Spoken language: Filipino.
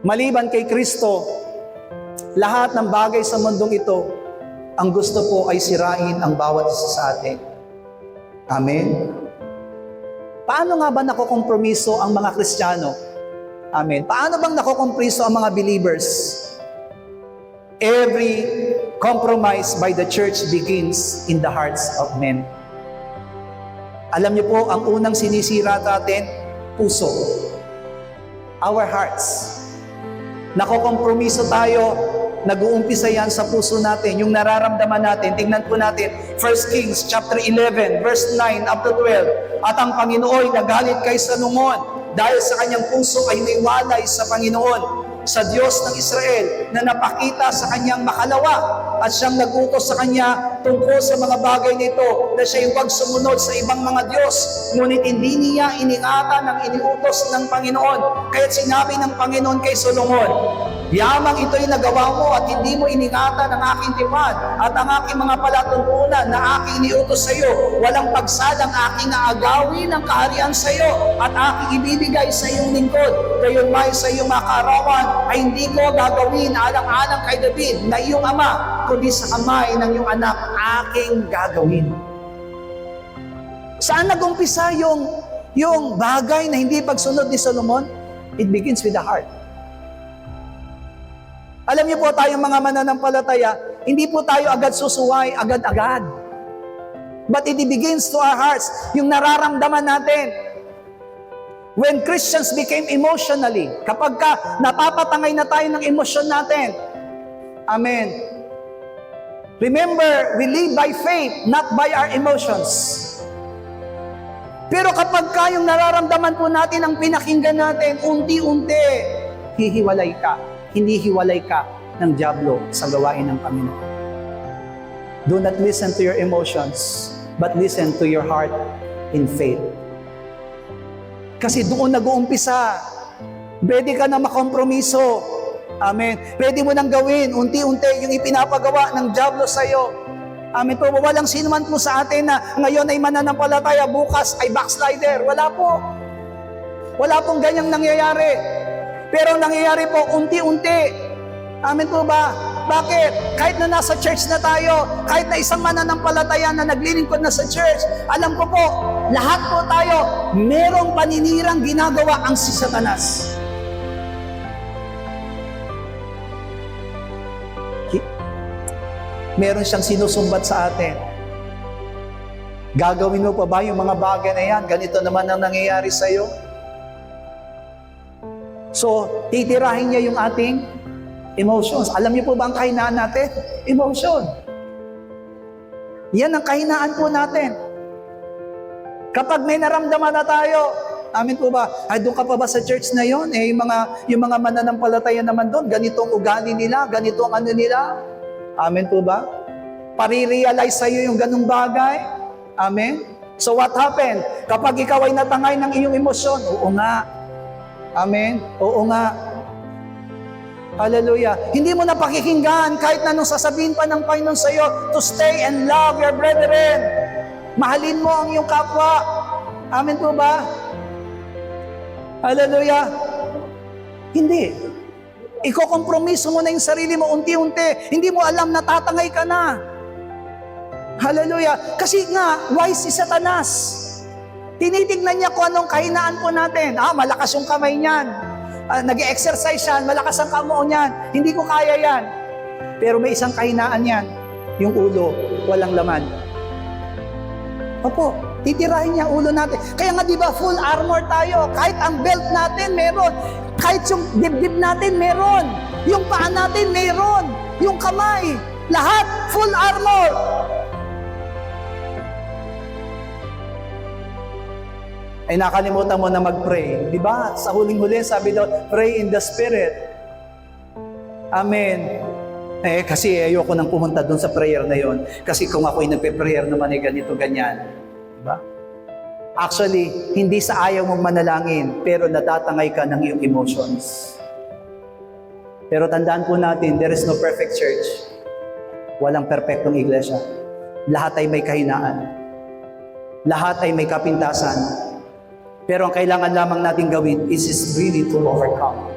Maliban kay Kristo, lahat ng bagay sa mundong ito, ang gusto po ay sirain ang bawat isa sa atin. Amen? Paano nga ba nakokompromiso ang mga Kristiyano? Amen. Paano bang nakokompromiso ang mga believers? Every compromise by the church begins in the hearts of men. Alam niyo po, ang unang sinisira natin, puso. Our hearts. Nakokompromiso tayo, nag-uumpisa yan sa puso natin, yung nararamdaman natin. Tingnan po natin, 1 Kings chapter 11, verse 9 up to 12. At ang Panginoon nagalit kay Solomon dahil sa kanyang puso ay niwalay sa Panginoon, sa Diyos ng Israel, na napakita sa kanyang makalawa at siyang nagutos sa kanya tungkol sa mga bagay nito na siya huwag sumunod sa ibang mga Diyos. Ngunit hindi niya iningatan ang iniutos ng Panginoon. Kaya't sinabi ng Panginoon kay Solomon, yamang ito'y nagawa mo at hindi mo iningatan ang aking tipad at ang aking mga palatuntunan na aking iniutos sa iyo. Walang pagsalang aking aagawin ang kaharian sa iyo at aking ibibigay sa iyong lingkod. Gayon may sa iyong makarawan ay hindi ko gagawin alang-alang kay David na iyong ama, kundi sa kamay ng iyong anak aking gagawin. Saan nag-umpisa yung bagay na hindi pagsunod ni Solomon? It begins with the heart. Alam niyo po, tayong mga mananampalataya, hindi po tayo agad susuway, agad-agad. But it begins to our hearts, yung nararamdaman natin. When Christians became emotionally, kapag napapatangay na tayo ng emosyon natin, amen. Remember, we live by faith, not by our emotions. Pero kapag yung nararamdaman po natin ang pinakinggan natin, unti-unti, hihiwalay ka. Hindi hiwalay ka ng dyablo sa gawain ng Panginoon. Do not listen to your emotions, but listen to your heart in faith. Kasi doon nag-uumpisa. Pwede ka na makompromiso. Amen. Pwede mo nang gawin, unti-unti, yung ipinapagawa ng dyablo sa iyo. Amen po. Walang sino man po sa atin na ngayon ay mananampalataya, bukas ay backslider. Wala po. Wala pong ganyang nangyayari. Pero nangyayari po, unti-unti. Amen po ba? Bakit? Kahit na nasa church na tayo, kahit na isang mananampalataya na naglilingkod na sa church, alam ko po, lahat po tayo, merong paninirang ginagawa ang si Satanas. Meron siyang sinusumbat sa atin. Gagawin mo pa ba yung mga bagay na yan? Ganito naman ang nangyayari sa iyo. So, titirahin niya yung ating emotions. Alam niyo po ba ang kahinaan natin? Emotion. Yan ang kahinaan po natin. Kapag may naramdaman na tayo, amin po ba, ay doon ka pa ba sa church na yon? Eh, yung mga mananampalataya naman doon, ganito ang ugali nila, ganito ang ano nila. Amen po ba? Pare-realize sa iyo yung ganung bagay. Amen? So what happened? Kapag ikaw ay natangay ng iyong emosyon, oo nga. Amen? Oo nga. Hallelujah. Hindi mo na pakikinggan kahit na nung sasabihin pa ng Panginoon sa iyo to stay and love your brethren. Mahalin mo ang iyong kapwa. Amen po ba? Hallelujah. Hindi. Iko-kompromiso mo na yung sarili mo unti-unti. Hindi mo alam na tatangay ka na. Hallelujah. Kasi nga, wise si Satanas. Tinitignan niya kung anong kahinaan po natin. Malakas yung kamay niyan. Nag-exercise yan, malakas ang kamao niyan. Hindi ko kaya yan. Pero may isang kahinaan yan. Yung ulo, walang laman. Opo, titirahin niya ulo natin. Kaya nga di ba full armor tayo. Kahit ang belt natin meron. Kahit yung dibdib natin meron. Yung paa natin meron. Yung kamay. Lahat full armor. Ay nakalimutan mo na mag-pray. Di ba? Sa huling-huli, sabi daw, pray in the Spirit. Amen. Kasi ayoko nang pumunta doon sa prayer na yon. Kasi kung ako'y nagpe-prayer naman ganito, ganyan. Di ba? Actually, hindi sa ayaw mong manalangin, pero natatangay ka ng iyong emotions. Pero tandaan po natin, there is no perfect church. Walang perfectong iglesia. Lahat ay may kahinaan. Lahat ay may kapintasan. Pero ang kailangan lamang natin gawin is really to overcome.